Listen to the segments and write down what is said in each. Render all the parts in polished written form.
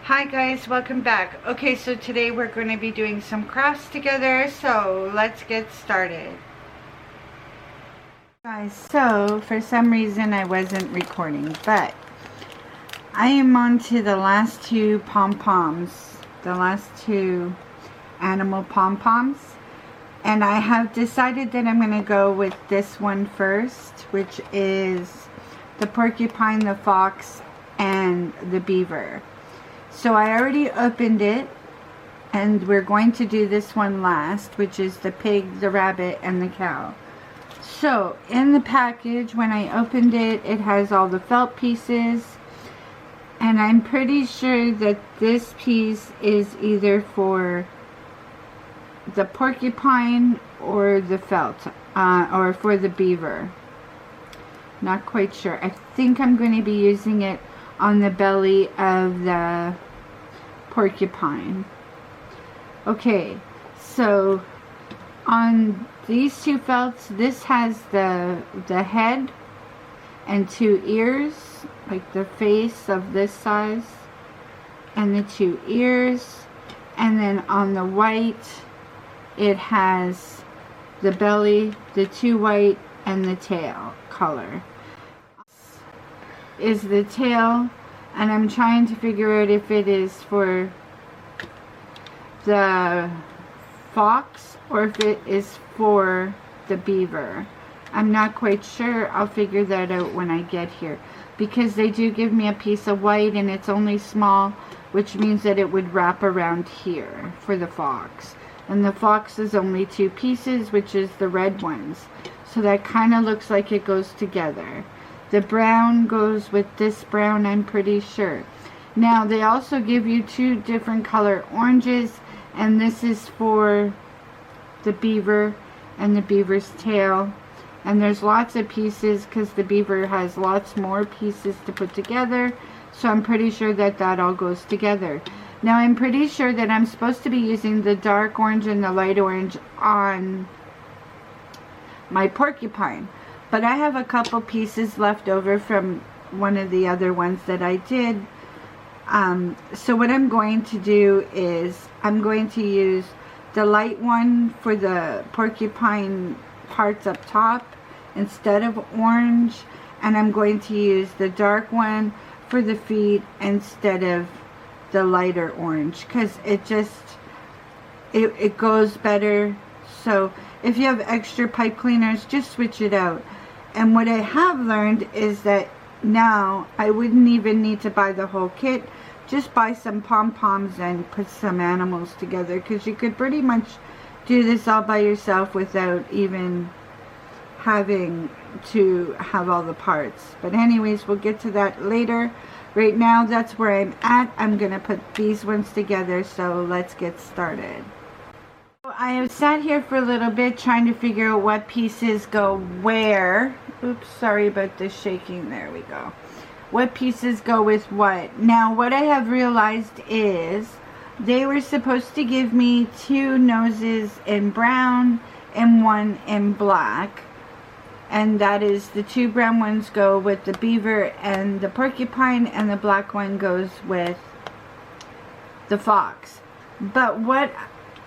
Hi guys, welcome back. Okay, so today we're going to be doing some crafts together, so let's get started. Guys, so for some reason I wasn't recording, but I am on to the last two pom-poms, the last two animal pom-poms, and I have decided that I'm going to go with this one first, which is the porcupine, the fox, and the beaver. So I already opened it, and we're going to do this one last, which is the pig, the rabbit, and the cow. So in the package, when I opened it, it has all the felt pieces, and I'm pretty sure that this piece is either for the porcupine or the felt, or for the beaver. Not quite sure. I think I'm going to be using it on the belly of the porcupine. Okay, so on these two felts, this has the head and two ears, like the face of this size, and the two ears, and then on the white it has the belly, the two white, and the tail color is the tail, and I'm trying to figure out if it is for the fox or if it is for the beaver. I'm not quite sure. I'll figure that out when I get here, because they do give me a piece of white and it's only small, which means that it would wrap around here for the fox, and the fox is only two pieces, which is the red ones, so that kind of looks like it goes together. The brown goes with this brown, I'm pretty sure. Now, they also give you two different color oranges, and this is for the beaver and the beaver's tail. And there's lots of pieces because the beaver has lots more pieces to put together, so I'm pretty sure that that all goes together. Now, I'm pretty sure that I'm supposed to be using the dark orange and the light orange on my porcupine. But I have a couple pieces left over from one of the other ones that I did. So what I'm going to do is I'm going to use the light one for the porcupine parts up top instead of orange. And I'm going to use the dark one for the feet instead of the lighter orange, because it goes better. So if you have extra pipe cleaners, just switch it out. And what I have learned is that now I wouldn't even need to buy the whole kit. Just buy some pom-poms and put some animals together, because you could pretty much do this all by yourself without even having to have all the parts. But anyways, we'll get to that later. Right now, that's where I'm at. I'm going to put these ones together, so let's get started. I have sat here for a little bit trying to figure out what pieces go where. Oops, sorry about the shaking. There we go. What pieces go with what. Now, what I have realized is they were supposed to give me two noses in brown and one in black. And that is, the two brown ones go with the beaver and the porcupine, and the black one goes with the fox. But what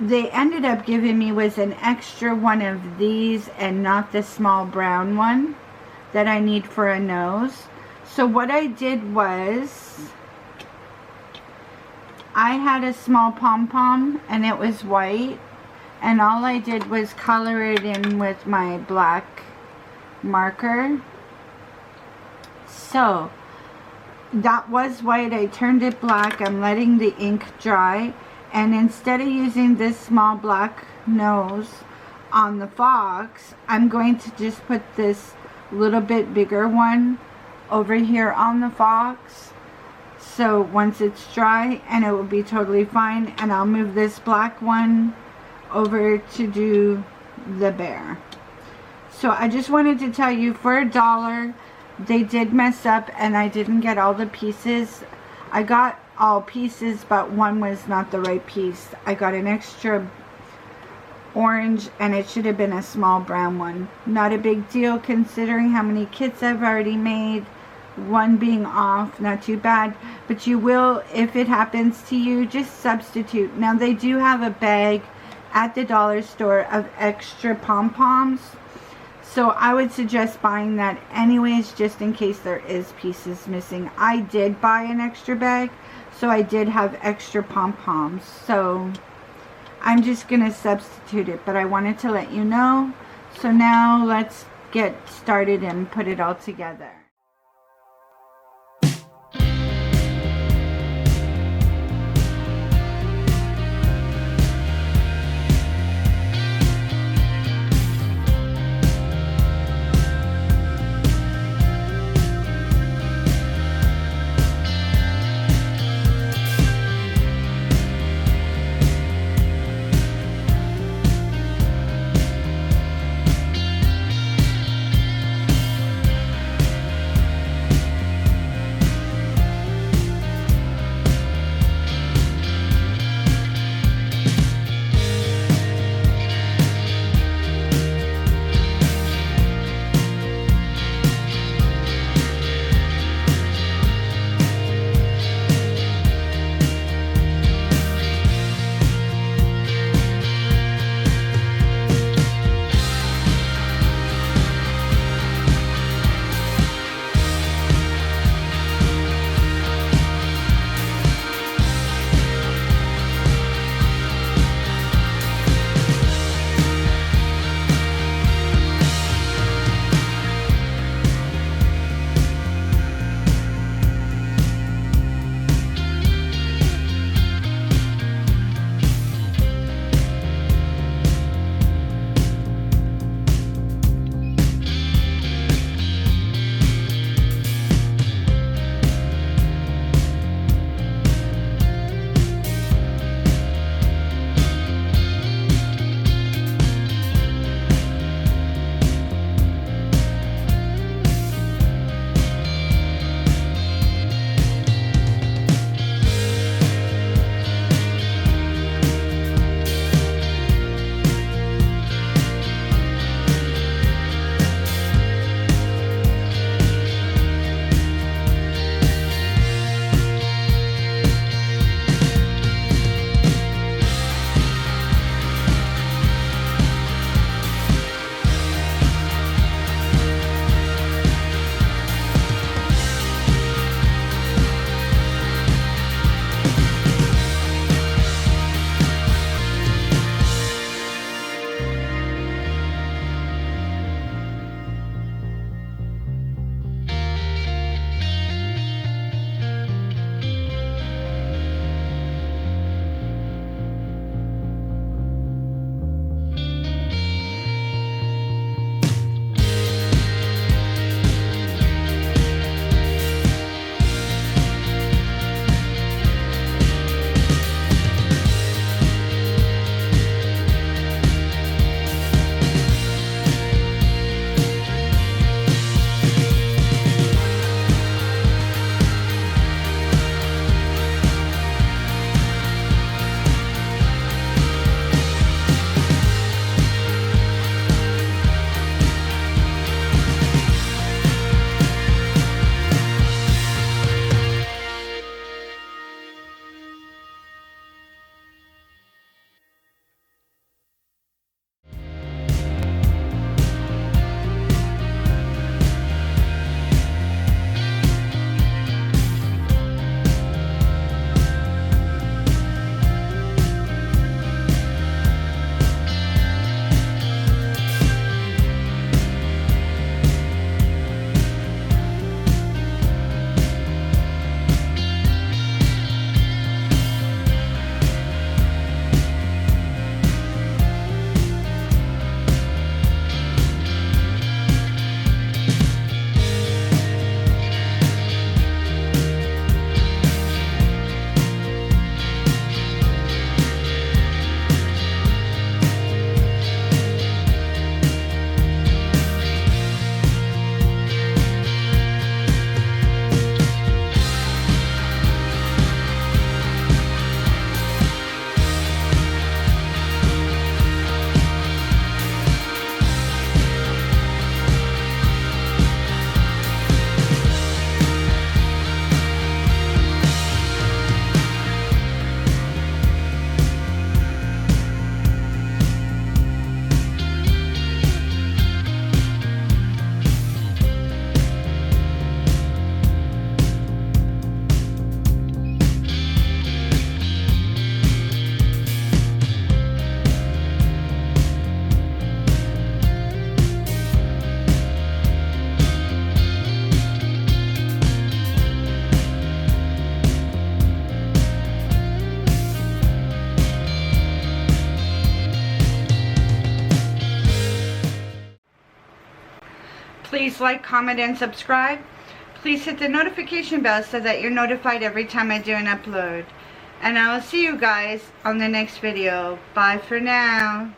they ended up giving me was an extra one of these and not the small brown one that I need for a nose. So what I did was I had a small pom-pom and it was white, and all I did was color it in with my black marker. So that was white. I turned it black. I'm letting the ink dry. And instead of using this small black nose on the fox, I'm going to just put this little bit bigger one over here on the fox. So once it's dry, and it will be totally fine. And I'll move this black one over to do the bear. So I just wanted to tell you, for $1, they did mess up and I didn't get all the pieces. I got all pieces, but one was not the right piece. I got an extra orange and it should have been a small brown one. Not a big deal considering how many kits I've already made, one being off, not too bad. But you will, if it happens to you, just substitute. Now they do have a bag at the dollar store of extra pom-poms, so I would suggest buying that anyways, just in case there is pieces missing. I did buy an extra bag, so I did have extra pom-poms, so I'm just gonna substitute it, but I wanted to let you know. So now let's get started and put it all together. Please like, comment, and subscribe. Please hit the notification bell so that you're notified every time I do an upload. And I will see you guys on the next video. Bye for now.